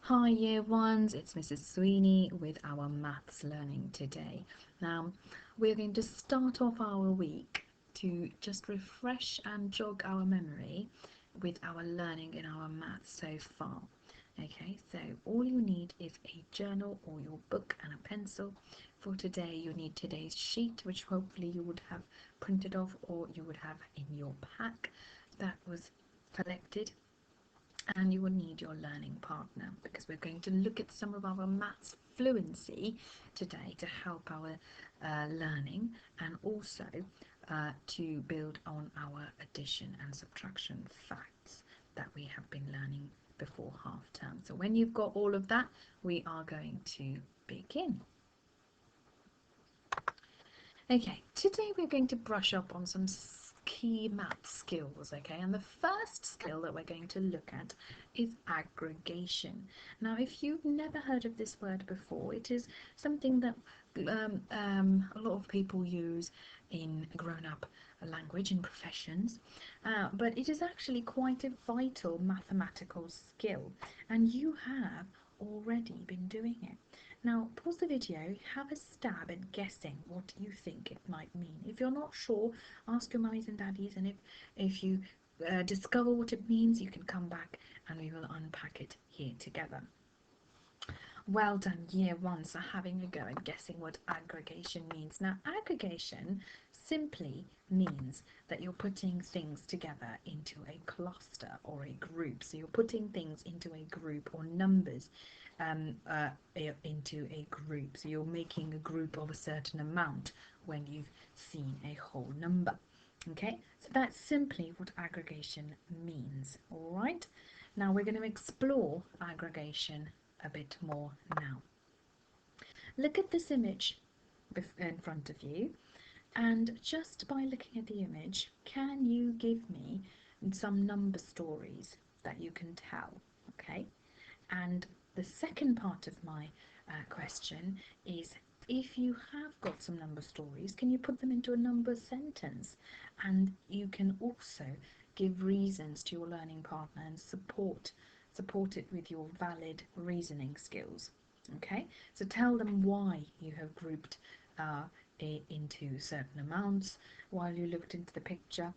Hi Year Ones, it's Mrs. Sweeney with our maths learning today. Now, we're going to start off our week to just refresh and jog our memory with our learning in our maths so far. Okay, so all you need is a journal or your book and a pencil. For today, you need today's sheet, which hopefully you would have printed off or you would have in your pack that was collected, and you will need your learning partner because we're going to look at some of our maths fluency today to help our learning, and also to build on our addition and subtraction facts that we have been learning before half term. So when you've got all of that, we are going to begin. Okay, today we're going to brush up on some key math skills, okay? And the first skill that we're going to look at is aggregation. Now, if you've never heard of this word before, it is something that a lot of people use in grown-up language in professions, but it is actually quite a vital mathematical skill, and you have already been doing it. Now, pause the video, have a stab at guessing what you think it might mean. If you're not sure, ask your mummies and daddies, and if you discover what it means, you can come back and we will unpack it here together. Well done, Year One, for having a go at guessing what aggregation means. Now, aggregation simply means that you're putting things together into a cluster or a group. So you're putting things into a group, or numbers into a group. So you're making a group of a certain amount when you've seen a whole number. Okay, so that's simply what aggregation means. All right, now we're going to explore aggregation a bit more now. Look at this image in front of you, and just by looking at the image, can you give me some number stories that you can tell? Okay, and the second part of my question is, if you have got some number stories, can you put them into a number sentence? And you can also give reasons to your learning partner and support it with your valid reasoning skills. Okay, so tell them why you have grouped into certain amounts while you looked into the picture,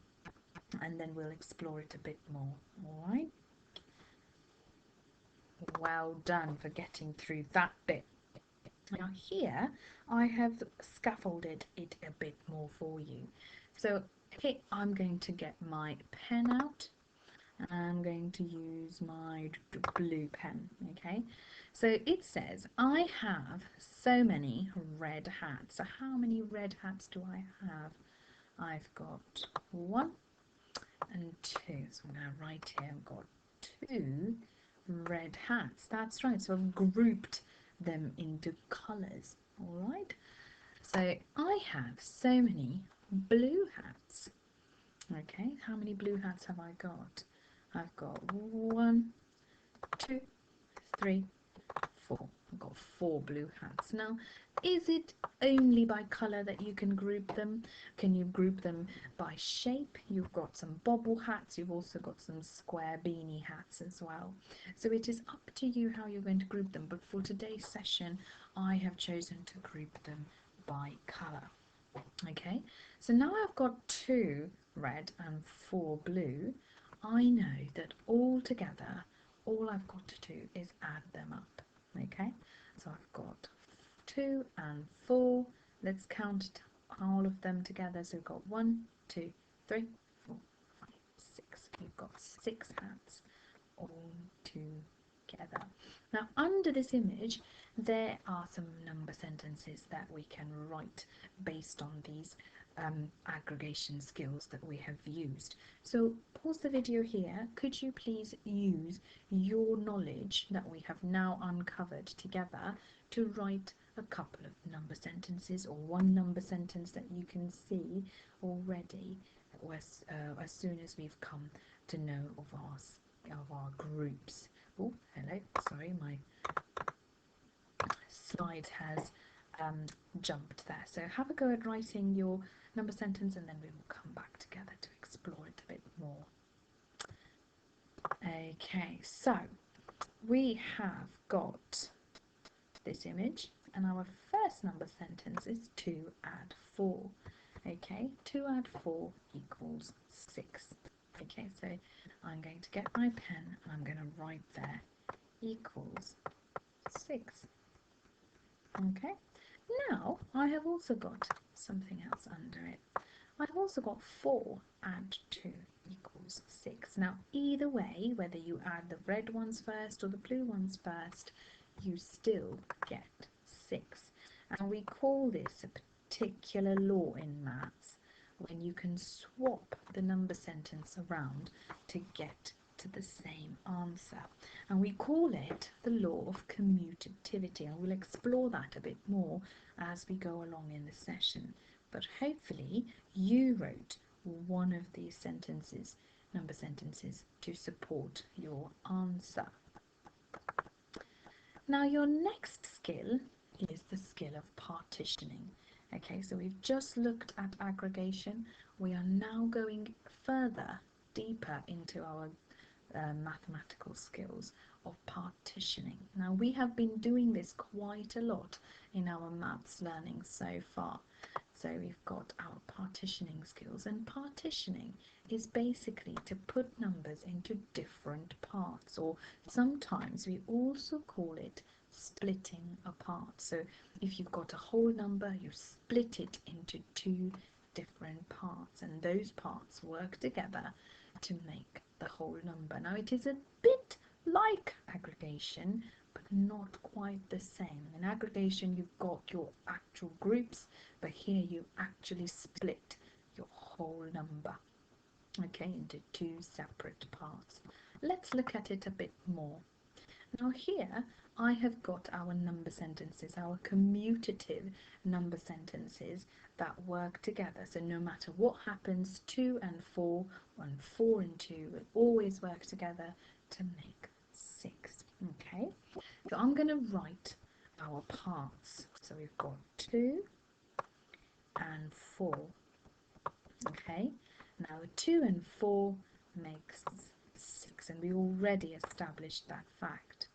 and then we'll explore it a bit more. All right, well done for getting through that bit. Now here I have scaffolded it a bit more for you. So okay, I'm going to get my pen out. I'm going to use my blue pen. Okay, so it says, I have so many red hats. So how many red hats do I have? I've got 1 and 2. So I'm going to write here, I've got 2 red hats. That's right, so I've grouped them into colours. All right, so I have so many blue hats. Okay, how many blue hats have I got? I've got 1, 2, 3, 4. I've got 4 blue hats. Now, is it only by colour that you can group them? Can you group them by shape? You've got some bobble hats, you've also got some square beanie hats as well. So it is up to you how you're going to group them, but for today's session, I have chosen to group them by colour. Okay, so now I've got 2 red and 4 blue. I know that all together, all I've got to do is add them up. Okay, so I've got 2 and 4. Let's count all of them together. So we've got 1, 2, 3, 4, 5, 6. We've got 6 hats all together. Now, under this image, there are some number sentences that we can write based on these aggregation skills that we have used. So pause the video here. Could you please use your knowledge that we have now uncovered together to write a couple of number sentences, or one number sentence that you can see already as soon as we've come to know of our groups. Oh, hello, sorry, my slide has jumped there. So have a go at writing your number sentence, and then we will come back together to explore it a bit more. Okay, so we have got this image, and our first number sentence is 2 add 4. Okay, 2 add 4 equals 6. Okay, so I'm going to get my pen and I'm going to write there equals 6. Okay, now I have also got something else under it. I've also got 4 add 2 equals 6. Now either way, whether you add the red ones first or the blue ones first, you still get 6. And we call this a particular law in maths, when you can swap the number sentence around to get to the same answer. And we call it the law of commutativity, and we'll explore that a bit more as we go along in the session. But hopefully you wrote one of these sentences, number sentences, to support your answer. Now your next skill is the skill of partitioning. Okay, so we've just looked at aggregation. We are now going further, deeper into our mathematical skills of partitioning. Now we have been doing this quite a lot in our maths learning so far. So we've got our partitioning skills, and partitioning is basically to put numbers into different parts, or sometimes we also call it splitting apart. So if you've got a whole number, you split it into 2 different parts, and those parts work together to make the whole number. Now it is a bit like aggregation, but not quite the same. In aggregation you've got your actual groups, but here you actually split your whole number, okay, into 2 separate parts. Let's look at it a bit more. Now here I have got our number sentences, our commutative number sentences that work together. So no matter what happens, 2 and 4 and 4 and 2 will always work together to make 6. Okay, so I'm going to write our parts. So we've got 2 and 4. Okay, now 2 and 4 makes 6, and we already established that fact.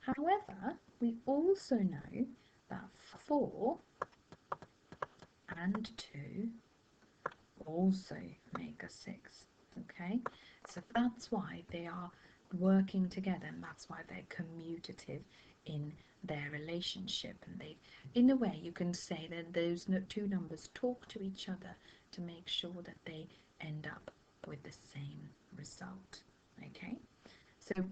However, we also know that 4 and 2 also make a 6. Okay, so that's why they are working together, and that's why they're commutative in their relationship. And they, in a way, you can say that those 2 numbers talk to each other to make sure that they end up with the same result. Okay, so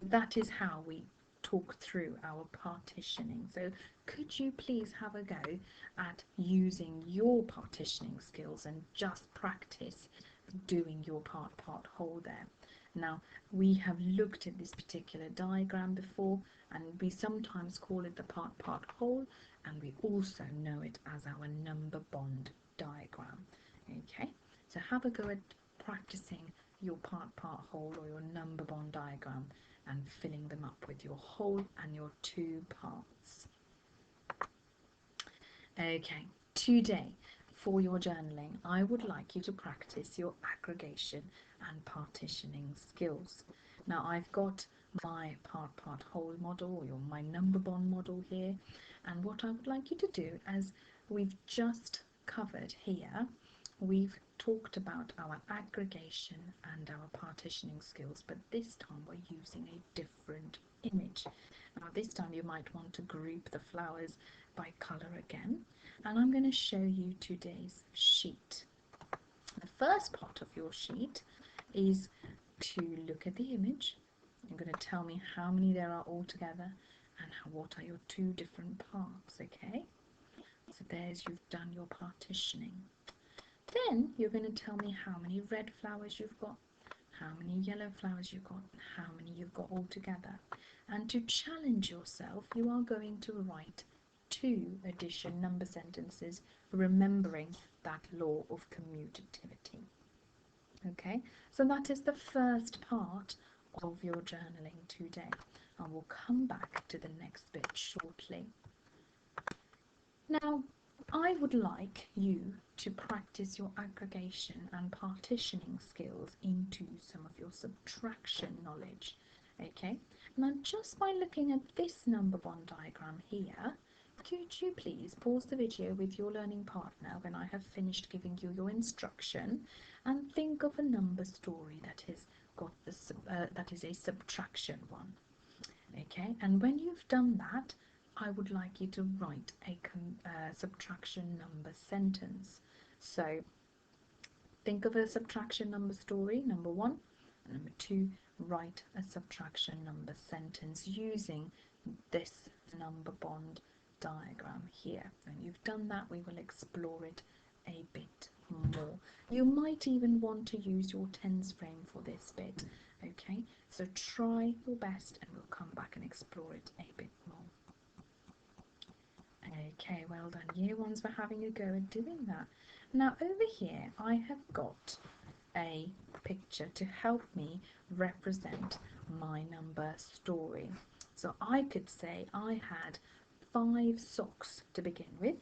that is how we talk through our partitioning. So could you please have a go at using your partitioning skills and just practice doing your part whole there. Now we have looked at this particular diagram before, and we sometimes call it the part whole, and we also know it as our number bond diagram. Okay, so have a go at practicing your part whole or your number bond diagram and filling them up with your whole and your 2 parts. Okay, today for your journaling I would like you to practice your aggregation and partitioning skills. Now I've got my part whole model, or my number bond model here, and what I would like you to do, as we've just covered here, we've talked about our aggregation and our partitioning skills, but this time we're using a different image. Now this time you might want to group the flowers by colour again, and I'm going to show you today's sheet. The first part of your sheet is to look at the image. You're going to tell me how many there are altogether and what are your 2 different parts. Okay, so there's, you've done your partitioning. Then you're going to tell me how many red flowers you've got, how many yellow flowers you've got, and how many you've got all together. And to challenge yourself, you are going to write 2 addition number sentences, remembering that law of commutativity. Okay, so that is the first part of your journaling today, and we'll come back to the next bit shortly. Now I would like you to practice your aggregation and partitioning skills into some of your subtraction knowledge. Okay, Now, just by looking at this number bond diagram here, could you please pause the video with your learning partner when I have finished giving you your instruction, and think of a number story that has got that is a subtraction one. Okay, and when you've done that, I would like you to write a subtraction number sentence. So think of a subtraction number story, number one, and number two, write a subtraction number sentence using this number bond diagram here. When you've done that, we will explore it a bit more. You might even want to use your tens frame for this bit. Okay, so try your best and we'll come back and explore it a bit more. Okay, well done year ones for having a go at doing that. Now over here I have got a picture to help me represent my number story. So I could say I had 5 socks to begin with.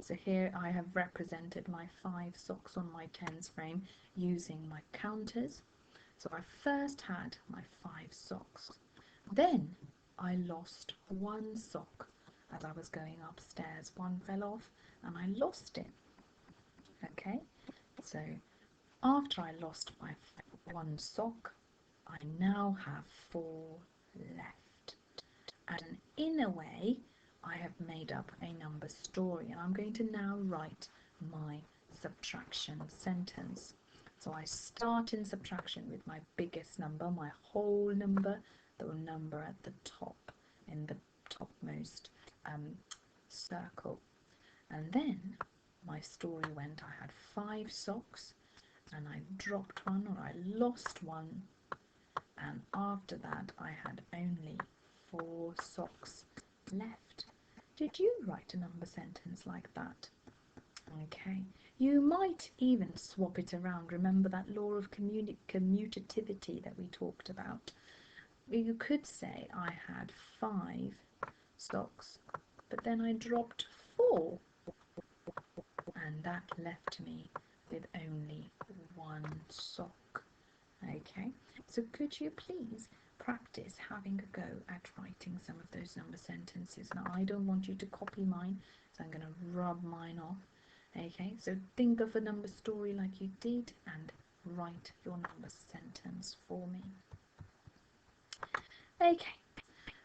So here I have represented my 5 socks on my tens frame using my counters. So I first had my 5 socks. Then I lost 1 sock as I was going upstairs. One fell off and I lost it. Okay, so after I lost my 1 sock, I now have 4 left. And in a way, I have made up a number story, and I'm going to now write my subtraction sentence. So I start in subtraction with my biggest number, my whole number, the number at the top, in the topmost circle. And then my story went, I had 5 socks, and I dropped one, or I lost one, and after that I had only 4 socks left. Did you write a number sentence like that? Okay, you might even swap it around. Remember that law of commutativity that we talked about? You could say I had 5 socks, but then I dropped 4, and that left me with only 1 sock. Okay, so could you please practice having a go at writing some of those number sentences? Now I don't want you to copy mine, so I'm going to rub mine off. Okay, so think of a number story like you did and write your number sentence for me. Okay,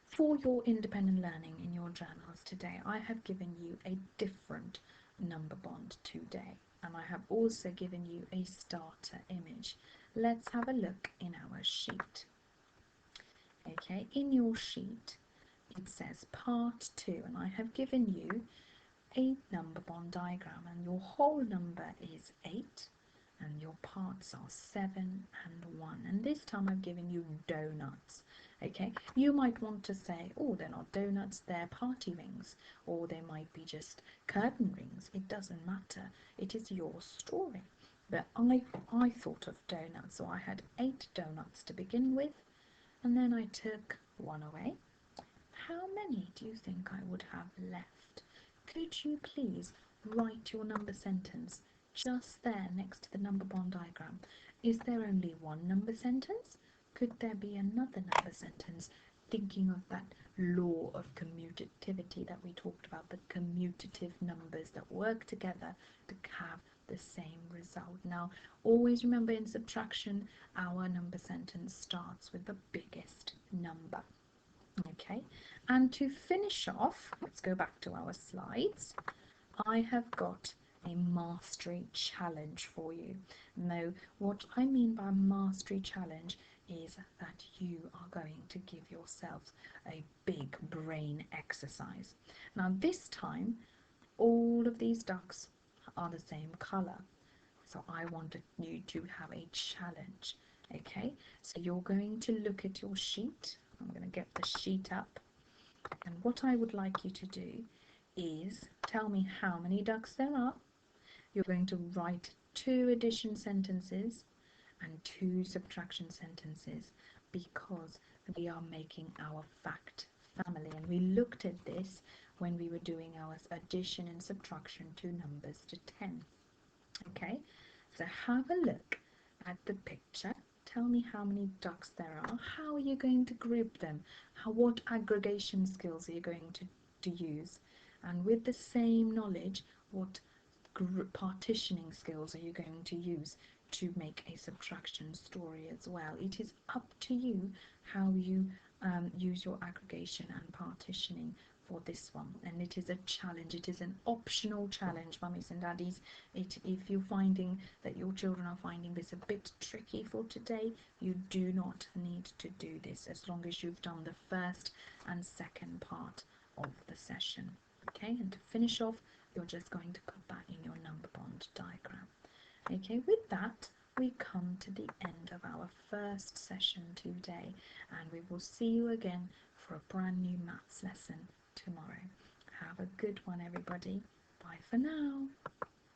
for your independent learning in your journals today, I have given you a different number bond today, and I have also given you a starter image. Let's have a look in our sheet. Okay, in your sheet it says part 2, and I have given you a number bond diagram, and your whole number is 8 and your parts are 7 and 1, and this time I've given you donuts. Okay, you might want to say, oh, they're not donuts, they're party rings, or they might be just curtain rings. It doesn't matter, it is your story. But I thought of donuts, so I had 8 donuts to begin with, and then I took 1 away. How many do you think I would have left? Could you please write your number sentence just there next to the number bond diagram? Is there only one number sentence? Could there be another number sentence? Thinking of that law of commutativity that we talked about, the commutative numbers that work together to have the same result. Now, always remember in subtraction, our number sentence starts with the biggest number. Okay, and to finish off, let's go back to our slides. I have got a mastery challenge for you. Now, what I mean by mastery challenge is that you are going to give yourselves a big brain exercise. Now, this time, all of these ducks are the same color. So I wanted you to have a challenge. Okay, so you're going to look at your sheet. I'm going to get the sheet up. And what I would like you to do is tell me how many ducks there are. You're going to write 2 addition sentences and 2 subtraction sentences, because we are making our fact family, and we looked at this when we were doing our addition and subtraction to numbers to 10. Okay, so have a look at the picture. tell me how many ducks there are. How are you going to group them? What aggregation skills are you going to use? And with the same knowledge, what partitioning skills are you going to use to make a subtraction story as well? It is up to you how you use your aggregation and partitioning for this one, and it is a challenge. It is an optional challenge, mummies and daddies. If you're finding that your children are finding this a bit tricky for today, you do not need to do this as long as you've done the first and second part of the session. Okay, and to finish off, you're just going to put that in your number bond diagram. Okay, with that, we come to the end of our first session today, and we will see you again for a brand new maths lesson tomorrow. Have a good one, everybody. Bye for now.